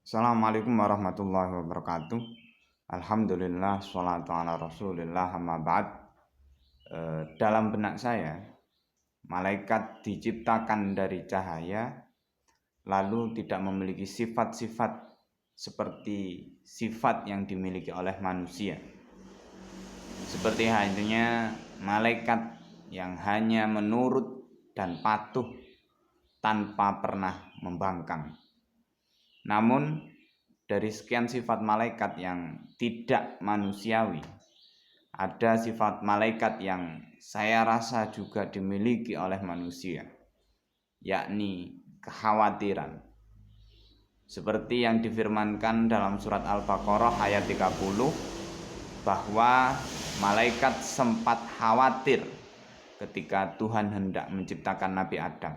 Assalamualaikum warahmatullahi wabarakatuh. Alhamdulillah, sholatu ala rasulillah, amma ba'd. Dalam benak saya, malaikat diciptakan dari cahaya, lalu tidak memiliki sifat-sifat seperti sifat yang dimiliki oleh manusia. Seperti halnya malaikat yang hanya menurut dan patuh tanpa pernah membangkang. Namun dari sekian sifat malaikat yang tidak manusiawi, ada sifat malaikat yang saya rasa juga dimiliki oleh manusia, yakni kekhawatiran. Seperti yang difirmankan dalam surat Al-Baqarah ayat 30, bahwa malaikat sempat khawatir ketika Tuhan hendak menciptakan Nabi Adam.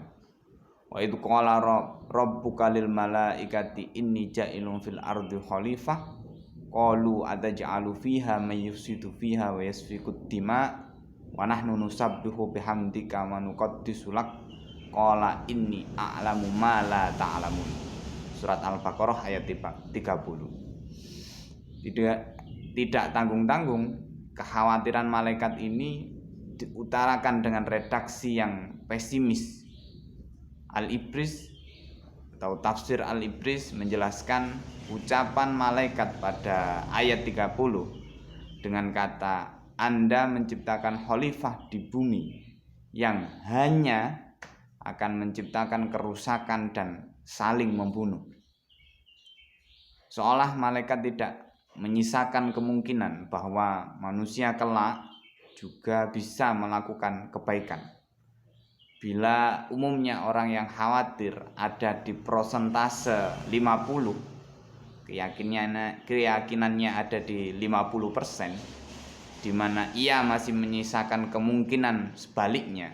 Wa idh qala rabbuka lil malaikati inni ja'ilun fil ardi khalifah qalu ataj'alu fiha may yufsidu fiha wa yasfiku dima wa nahnu nusabbihu bihamdika wa nuqaddisu lak qala inni a'lamu ma la ta'lamun. Surat Al-Baqarah ayat 30. Tidak tanggung-tanggung kekhawatiran malaikat ini diutarakan dengan redaksi yang pesimis. Al-Ibris atau tafsir Al-Ibris menjelaskan ucapan malaikat pada ayat 30 dengan kata, Anda menciptakan khalifah di bumi yang hanya akan menciptakan kerusakan dan saling membunuh. Seolah malaikat tidak menyisakan kemungkinan bahwa manusia kelak juga bisa melakukan kebaikan. Bila umumnya orang yang khawatir ada di persentase 50, keyakinannya ada di 50%, di mana ia masih menyisakan kemungkinan sebaliknya,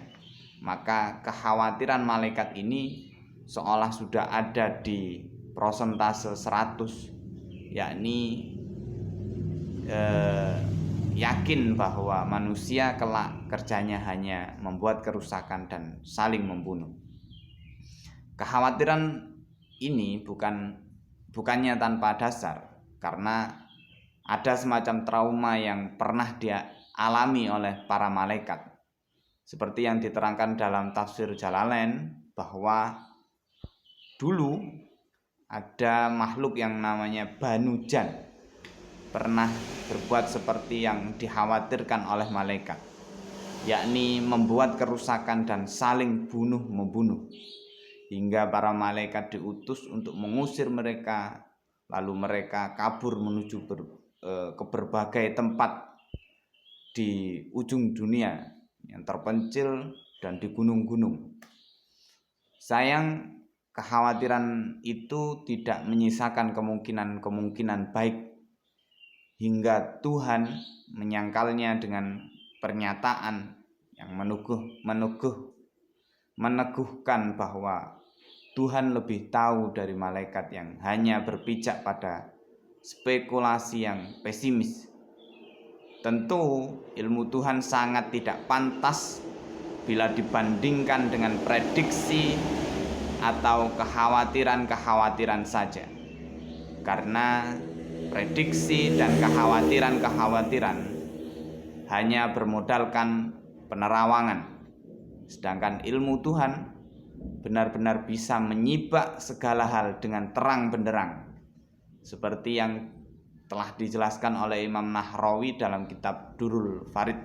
maka kekhawatiran malaikat ini seolah sudah ada di persentase 100, yakni yakin bahwa manusia kelak kerjanya hanya membuat kerusakan dan saling membunuh. Kekhawatiran ini bukannya tanpa dasar, karena ada semacam trauma yang pernah dialami oleh para malaikat. Seperti yang diterangkan dalam tafsir Jalalain, bahwa dulu ada makhluk yang namanya Banu Jan pernah berbuat seperti yang dikhawatirkan oleh malaikat, yakni membuat kerusakan dan saling bunuh-membunuh, hingga para malaikat diutus untuk mengusir mereka, lalu mereka kabur menuju ke berbagai tempat di ujung dunia yang terpencil dan di gunung-gunung. Sayang, kekhawatiran itu tidak menyisakan kemungkinan baik, hingga Tuhan menyangkalnya dengan pernyataan yang meneguhkan bahwa Tuhan lebih tahu dari malaikat yang hanya berpijak pada spekulasi yang pesimis. Tentu ilmu Tuhan sangat tidak pantas bila dibandingkan dengan prediksi atau kekhawatiran saja, karena prediksi dan kekhawatiran hanya bermodalkan penerawangan, sedangkan ilmu Tuhan benar-benar bisa menyibak segala hal dengan terang benderang, seperti yang telah dijelaskan oleh Imam Nahrawi dalam kitab Durrul Farid.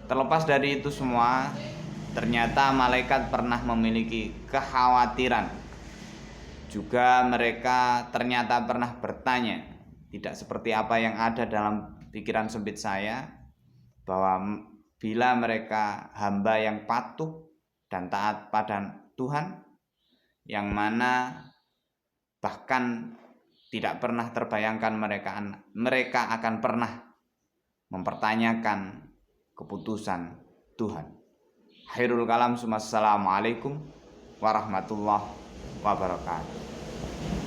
Terlepas dari itu semua, ternyata malaikat pernah memiliki kekhawatiran. Juga mereka ternyata pernah bertanya, tidak seperti apa yang ada dalam pikiran sempit saya, bahwa bila mereka hamba yang patuh dan taat pada Tuhan, yang mana bahkan tidak pernah terbayangkan mereka akan pernah mempertanyakan keputusan Tuhan. Khairul kalam, assalamualaikum warahmatullahi wabarakatuh.